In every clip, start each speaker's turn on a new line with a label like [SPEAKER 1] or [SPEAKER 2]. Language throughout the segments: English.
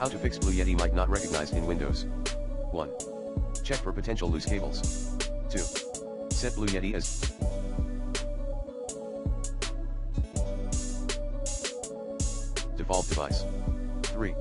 [SPEAKER 1] How to fix Blue Yeti mic not recognized in Windows. 1. Check for potential loose cables. 2. Set Blue Yeti as default device. 3.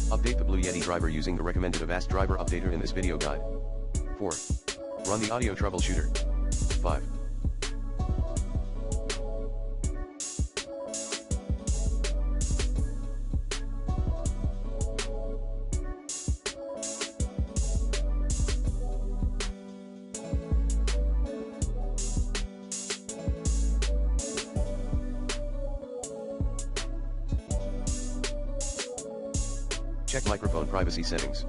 [SPEAKER 1] Update the Blue Yeti driver using the recommended Avast driver updater in this video guide. 4. Run the audio troubleshooter. 5. Check microphone privacy settings.